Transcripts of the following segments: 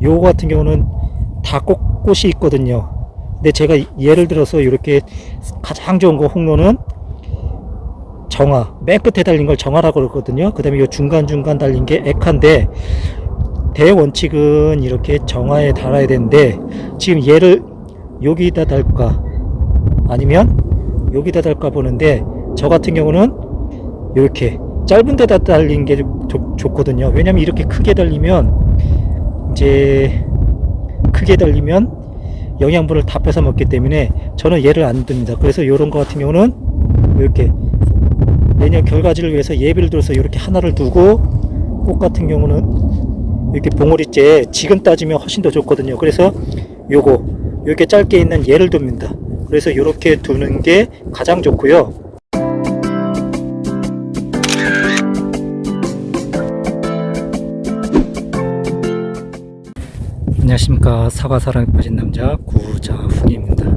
요거 같은 경우는 다 꽃이 있거든요. 근데 제가 예를 들어서 이렇게 가장 좋은 거 홍로는 정화, 맨 끝에 달린 걸 정화라고 그러거든요. 그 다음에 요 중간중간 달린 게 액화인데, 대원칙은 이렇게 정화에 달아야 되는데, 지금 얘를 여기다 달까 아니면 여기다 달까 보는데, 저 같은 경우는 이렇게 짧은 데다 달린 게 좋거든요. 왜냐면 이렇게 크게 달리면 이제 크게 달리면 영양분을 다 뺏어 먹기 때문에 저는 얘를 안 둡니다. 그래서 이런 거 같은 경우는 이렇게 내년 결과지를 위해서 예비를 들어서 이렇게 하나를 두고, 꽃 같은 경우는 이렇게 봉오리째 지금 따지면 훨씬 더 좋거든요. 그래서 요거 이렇게 짧게 있는 얘를 둡니다. 그래서 이렇게 두는 게 가장 좋고요. 안녕하십니까. 사과사랑에 빠진 남자 구자훈입니다.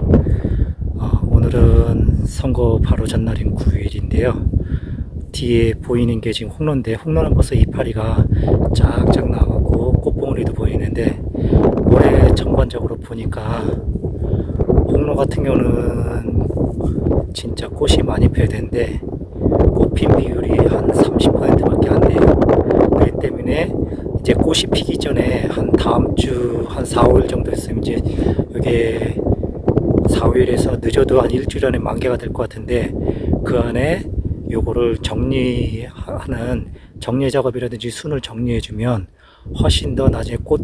오늘은 선거 바로 전날인 9일인데요. 뒤에 보이는 게 지금 홍로인데, 홍로는 벌써 이파리가 쫙쫙 나와갖고 꽃봉오리도 보이는데, 올해 전반적으로 보니까 홍로 같은 경우는 진짜 꽃이 많이 펴야 되는데 꽃핀 비율이 한 30%밖에 안 돼요. 그렇기 때문에 이제 꽃이 피기 전에 한 다음 주 한 4, 5일 정도 있으면 이제 이게 4, 5일에서 늦어도 한 일주일 안에 만개가 될 것 같은데, 그 안에 요거를 정리하는 정리 작업이라든지 순을 정리해 주면 훨씬 더 나중에 꽃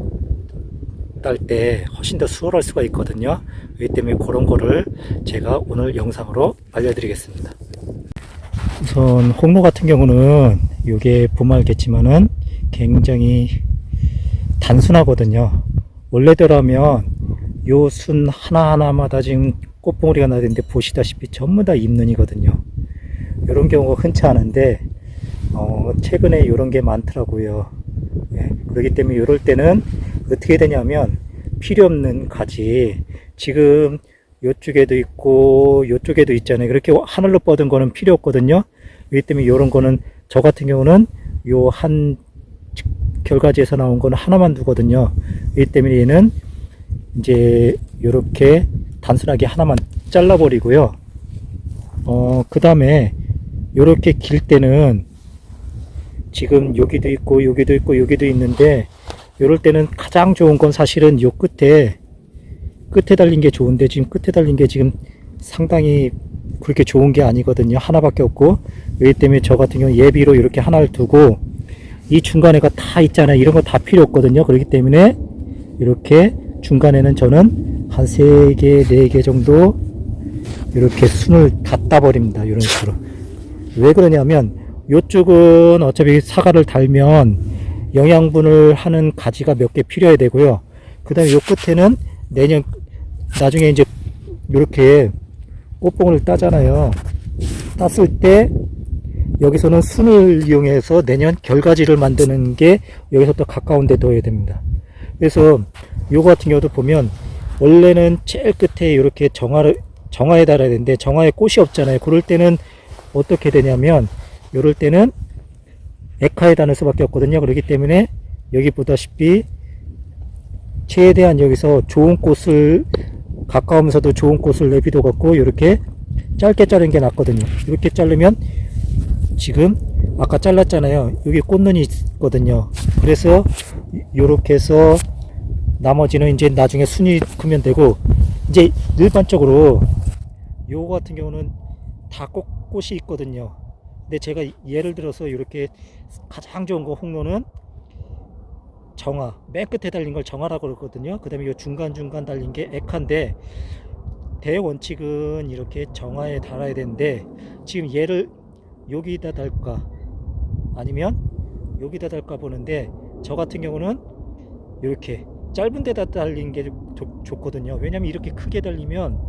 딸 때 훨씬 더 수월할 수가 있거든요. 그렇기 때문에 그런 거를 제가 오늘 영상으로 알려드리겠습니다. 우선 홍로 같은 경우는 요게 보면 알겠지만은 굉장히 단순하거든요. 원래대로라면 요 순 하나하나마다 지금 꽃봉오리가 나야 되는데, 보시다시피 전부 다 잎눈이거든요. 이런 경우가 흔치 않은데 최근에 이런 게 많더라고요. 예, 그렇기 때문에 이럴 때는 어떻게 되냐면, 필요 없는 가지, 지금 요쪽에도 있고 요쪽에도 있잖아요. 그렇게 하늘로 뻗은 거는 필요 없거든요. 그렇기 때문에 이런 거는, 저 같은 경우는 요 한 결과지에서 나온 거는 하나만 두거든요. 그렇기 때문에 얘는 이제 이렇게 단순하게 하나만 잘라 버리고요. 그 다음에 이렇게 길 때는 지금 여기도 있고 여기도 있고 여기도 있는데, 이럴 때는 가장 좋은 건 사실은 요 끝에 달린 게 좋은데, 지금 끝에 달린 게 지금 상당히 그렇게 좋은 게 아니거든요. 하나밖에 없고. 그렇기 때문에 저 같은 경우는 예비로 이렇게 하나를 두고, 이 중간에가 다 있잖아요. 이런 거 다 필요 없거든요. 그렇기 때문에 이렇게 중간에는 저는 한 3개, 4개 정도 이렇게 순을 다 따버립니다. 이런 식으로. 왜 그러냐면, 요쪽은 어차피 사과를 달면 영양분을 하는 가지가 몇 개 필요해야 되고요. 그 다음에 요 끝에는 나중에 이제 이렇게 꽃봉을 따잖아요. 땄을 때 여기서는 순을 이용해서 내년 결과지를 만드는 게 여기서부터 가까운 데 둬야 됩니다. 그래서 요거 같은 경우도 보면, 원래는 제일 끝에 이렇게 정화에 달아야 되는데 정화에 꽃이 없잖아요. 그럴 때는 어떻게 되냐면, 이럴 때는 액화에 다는 수밖에 없거든요. 그렇기 때문에 여기 보다시피 최대한 여기서 좋은 꽃을, 가까우면서도 좋은 꽃을 내비둬 갖고 이렇게 짧게 자르는 게 낫거든요. 이렇게 자르면, 지금 아까 잘랐잖아요. 여기 꽃눈이 있거든요. 그래서 이렇게 해서 나머지는 이제 나중에 순이 크면 되고, 이제 일반적으로 요거 같은 경우는 다 꽃이 있거든요. 근데 제가 예를 들어서 이렇게 가장 좋은 거 홍로는 정화, 맨 끝에 달린 걸 정화라고 그러거든요. 그 다음에 이 중간중간 달린 게 액화인데, 대원칙은 이렇게 정화에 달아야 되는데, 지금 얘를 여기다 달까 아니면 여기다 달까 보는데, 저 같은 경우는 이렇게 짧은 데다 달린 게 좋거든요. 왜냐면 이렇게 크게 달리면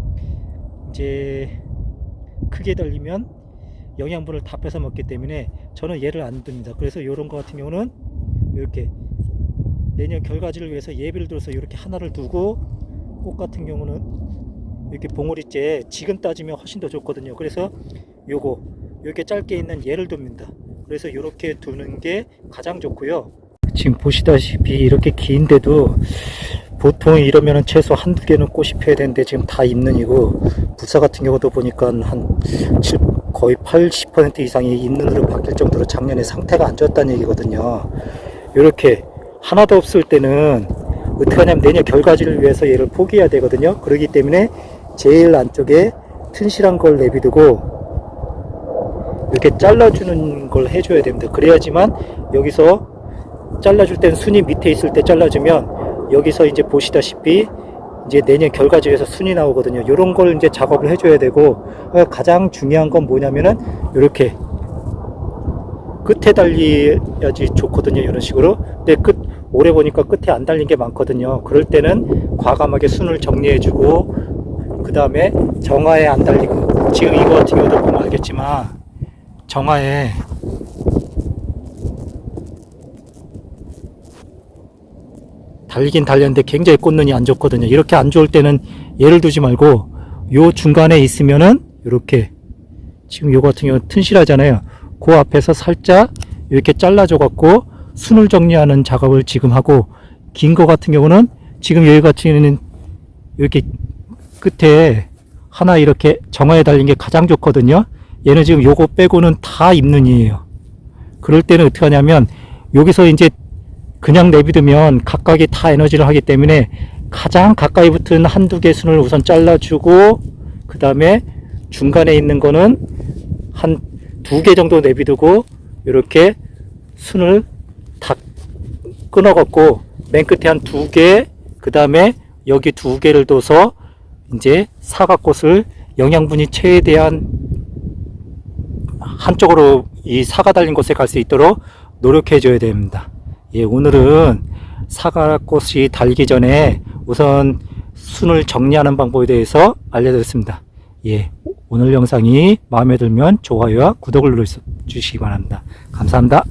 영양분을 다 뺏어 먹기 때문에 저는 얘를 안 둡니다. 그래서 이런 거 같은 경우는 이렇게 내년 결과지를 위해서 예비를 들어서 이렇게 하나를 두고, 꽃 같은 경우는 이렇게 봉오리째 지금 따지면 훨씬 더 좋거든요. 그래서 요거 이렇게 짧게 있는 얘를 둡니다. 그래서 이렇게 두는 게 가장 좋고요. 지금 보시다시피 이렇게 긴데도 보통 이러면은 최소 한두 개는 꽃이 펴야 되는데 지금 다 잎눈이고, 부사 같은 경우도 보니까 한 거의 80% 이상이 잎눈으로 바뀔 정도로 작년에 상태가 안 좋았다는 얘기거든요. 이렇게 하나도 없을 때는 어떻게 하냐면 내년 결과지를 위해서 얘를 포기해야 되거든요. 그렇기 때문에 제일 안쪽에 튼실한 걸 내비두고 이렇게 잘라주는 걸 해줘야 됩니다. 그래야지만 여기서 잘라줄 때는 순이 밑에 있을 때 잘라주면 여기서 이제 보시다시피 이제 내년 결과지에서 순이 나오거든요. 이런 걸 이제 작업을 해줘야 되고, 가장 중요한 건 뭐냐면은 이렇게 끝에 달려야지 좋거든요. 이런 식으로. 근데 올해 보니까 끝에 안 달린 게 많거든요. 그럴 때는 과감하게 순을 정리해주고, 그 다음에 정화에 안 달리고, 지금 이거 같은 경우도 보면 알겠지만 정화에 달리긴 달렸는데 굉장히 꽃눈이 안 좋거든요. 이렇게 안 좋을 때는 얘를 두지 말고 요 중간에 있으면은 이렇게 지금 요 같은 경우는 튼실하잖아요. 그 앞에서 살짝 이렇게 잘라줘 갖고 순을 정리하는 작업을 지금 하고, 긴 거 같은 경우는 지금 여기 같은 경우는 이렇게 끝에 하나 이렇게 정화에 달린 게 가장 좋거든요. 얘는 지금 요거 빼고는 다 잎눈이에요. 그럴 때는 어떻게 하냐면 여기서 이제 그냥 내비두면 각각이 다 에너지를 하기 때문에 가장 가까이 붙은 한두 개 순을 우선 잘라주고, 그 다음에 중간에 있는 거는 한 두 개 정도 내비두고 이렇게 순을 다 끊어갖고 맨 끝에 한 두 개, 그 다음에 여기 두 개를 둬서 이제 사과꽃을 영양분이 최대한 한쪽으로 이 사과 달린 곳에 갈 수 있도록 노력해 줘야 됩니다. 예, 오늘은 사과꽃이 달기 전에 우선 순을 정리하는 방법에 대해서 알려드렸습니다. 예, 오늘 영상이 마음에 들면 좋아요와 구독을 눌러주시기 바랍니다. 감사합니다.